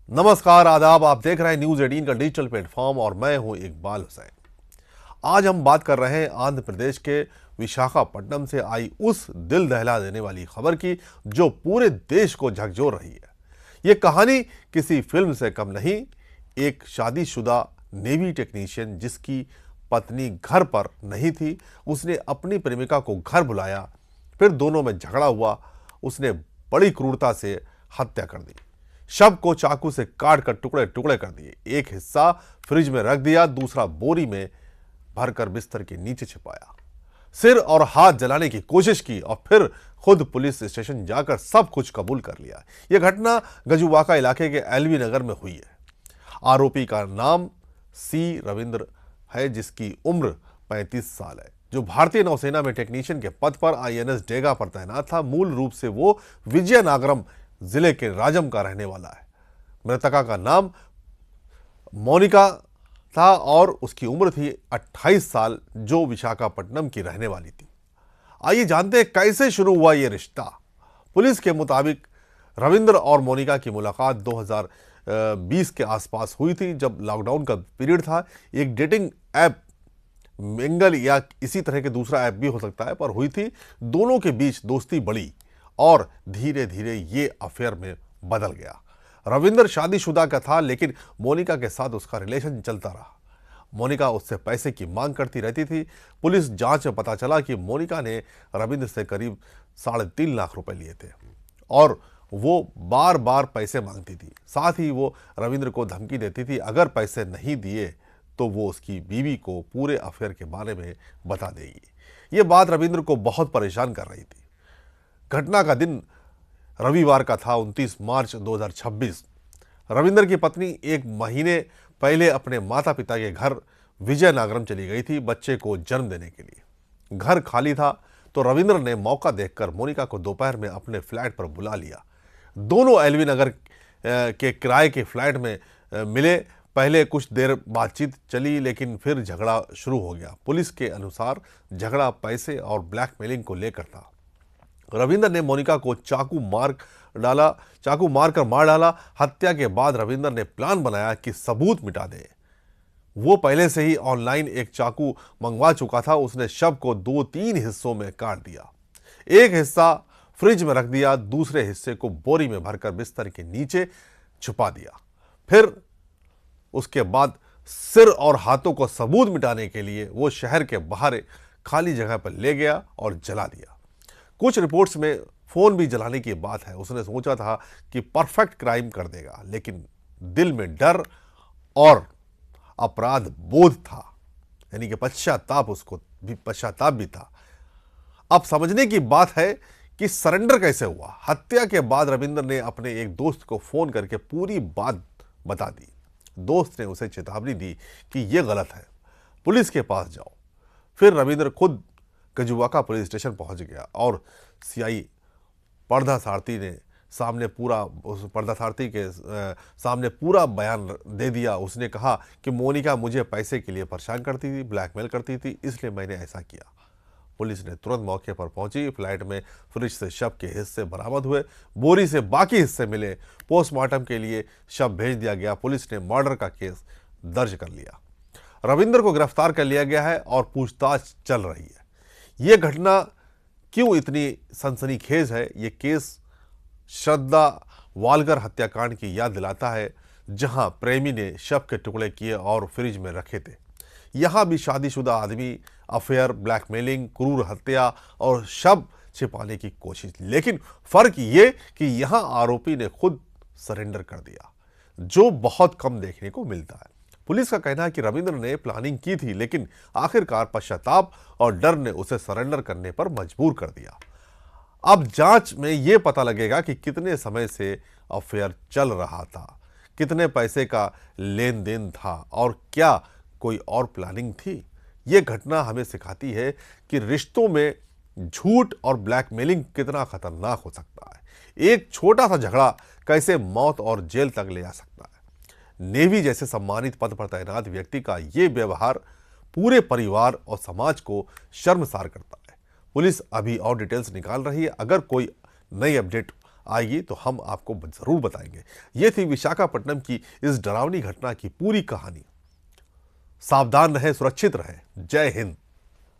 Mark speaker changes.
Speaker 1: नमस्कार, आदाब। आप देख रहे हैं न्यूज 18 का डिजिटल प्लेटफॉर्म और मैं हूं इकबाल हुसैन। आज हम बात कर रहे हैं आंध्र प्रदेश के विशाखापट्टनम से आई उस दिल दहला देने वाली खबर की जो पूरे देश को झकझोर रही है। ये कहानी किसी फिल्म से कम नहीं। एक शादीशुदा नेवी टेक्नीशियन जिसकी पत्नी घर पर नहीं थी, उसने अपनी प्रेमिका को घर बुलाया, फिर दोनों में झगड़ा हुआ। उसने बड़ी क्रूरता से हत्या कर दी। शव को चाकू से काट कर टुकड़े टुकड़े कर दिए। एक हिस्सा फ्रिज में रख दिया, दूसरा बोरी में भरकर बिस्तर के नीचे छिपाया। सिर और हाथ जलाने की कोशिश की और फिर खुद पुलिस स्टेशन जाकर सब कुछ कबूल कर लिया। यह घटना गजुवाका इलाके के एलवी नगर में हुई है। आरोपी का नाम सी रविंद्र है, जिसकी उम्र 35 साल है, जो भारतीय नौसेना में टेक्नीशियन के पद पर आईएनएस डेगा पर तैनात था। मूल रूप से वो विजयनागरम जिले के राजम का रहने वाला है। मृतका का नाम मोनिका था और उसकी उम्र थी 28 साल, जो विशाखापट्टनम की रहने वाली थी। आइए जानते हैं कैसे शुरू हुआ ये रिश्ता। पुलिस के मुताबिक रविंद्र और मोनिका की मुलाकात 2020 के आसपास हुई थी, जब लॉकडाउन का पीरियड था। एक डेटिंग ऐप मिंगल या इसी तरह के दूसरा ऐप भी हो सकता है पर हुई थी। दोनों के बीच दोस्ती बढ़ी और धीरे धीरे ये अफेयर में बदल गया। रविंद्र शादीशुदा का था, लेकिन मोनिका के साथ उसका रिलेशन चलता रहा। मोनिका उससे पैसे की मांग करती रहती थी। पुलिस जांच में पता चला कि मोनिका ने रविंद्र से करीब 3.5 लाख रुपए लिए थे और वो बार बार पैसे मांगती थी। साथ ही वो रविंद्र को धमकी देती थी, अगर पैसे नहीं दिए तो वो उसकी बीवी को पूरे अफेयर के बारे में बता देगी। ये बात रविंद्र को बहुत परेशान कर रही थी। घटना का दिन रविवार का था, 29 मार्च 2026। रविंद्र की पत्नी एक महीने पहले अपने माता पिता के घर विजयनागरम चली गई थी बच्चे को जन्म देने के लिए। घर खाली था तो रविंद्र ने मौका देखकर मोनिका को दोपहर में अपने फ्लैट पर बुला लिया। दोनों एलवी नगर के किराए के फ्लैट में मिले। पहले कुछ देर बातचीत चली, लेकिन फिर झगड़ा शुरू हो गया। पुलिस के अनुसार झगड़ा पैसे और ब्लैकमेलिंग को लेकर था। रविंद्र ने मोनिका को चाकू मारकर मार डाला। हत्या के बाद रविंद्र ने प्लान बनाया कि सबूत मिटा दे। वो पहले से ही ऑनलाइन एक चाकू मंगवा चुका था। उसने शव को 2-3 हिस्सों में काट दिया। एक हिस्सा फ्रिज में रख दिया, दूसरे हिस्से को बोरी में भरकर बिस्तर के नीचे छुपा दिया। फिर उसके बाद सिर और हाथों को सबूत मिटाने के लिए वो शहर के बाहर खाली जगह पर ले गया और जला दिया। कुछ रिपोर्ट्स में फोन भी जलाने की बात है। उसने सोचा था कि परफेक्ट क्राइम कर देगा, लेकिन दिल में डर और अपराध बोध था, यानी कि पश्चाताप भी था। अब समझने की बात है कि सरेंडर कैसे हुआ। हत्या के बाद रविंद्र ने अपने एक दोस्त को फोन करके पूरी बात बता दी। दोस्त ने उसे चेतावनी दी कि यह गलत है, पुलिस के पास जाओ। फिर रविंद्र खुद गजुवाका पुलिस स्टेशन पहुंच गया और सीआई पर्दासारथी के सामने पूरा बयान दे दिया। उसने कहा कि मोनिका मुझे पैसे के लिए परेशान करती थी, ब्लैकमेल करती थी, इसलिए मैंने ऐसा किया। पुलिस ने तुरंत मौके पर पहुंची। फ्लैट में फ्रिज से शव के हिस्से बरामद हुए, बोरी से बाकी हिस्से मिले। पोस्टमार्टम के लिए शव भेज दिया गया। पुलिस ने मर्डर का केस दर्ज कर लिया। रविंद्र को गिरफ्तार कर लिया गया है और पूछताछ चल रही है। यह घटना क्यों इतनी सनसनीखेज है? यह केस श्रद्धा वालकर हत्याकांड की याद दिलाता है, जहां प्रेमी ने शव के टुकड़े किए और फ्रिज में रखे थे। यहां भी शादीशुदा आदमी, अफेयर, ब्लैकमेलिंग, क्रूर हत्या और शव छिपाने की कोशिश। लेकिन फर्क यह कि यहां आरोपी ने खुद सरेंडर कर दिया, जो बहुत कम देखने को मिलता है। पुलिस का कहना है कि रविंद्र ने प्लानिंग की थी, लेकिन आखिरकार पश्चाताप और डर ने उसे सरेंडर करने पर मजबूर कर दिया। अब जांच में यह पता लगेगा कि कितने समय से अफेयर चल रहा था, कितने पैसे का लेन देन था और क्या कोई और प्लानिंग थी। यह घटना हमें सिखाती है कि रिश्तों में झूठ और ब्लैकमेलिंग कितना खतरनाक हो सकता है। एक छोटा सा झगड़ा कैसे मौत और जेल तक ले जा सकता है। नेवी जैसे सम्मानित पद पर तैनात व्यक्ति का यह व्यवहार पूरे परिवार और समाज को शर्मसार करता है। पुलिस अभी और डिटेल्स निकाल रही है। अगर कोई नई अपडेट आएगी तो हम आपको जरूर बताएंगे। ये थी विशाखापट्टनम की इस डरावनी घटना की पूरी कहानी। सावधान रहें, सुरक्षित रहें। जय हिंद।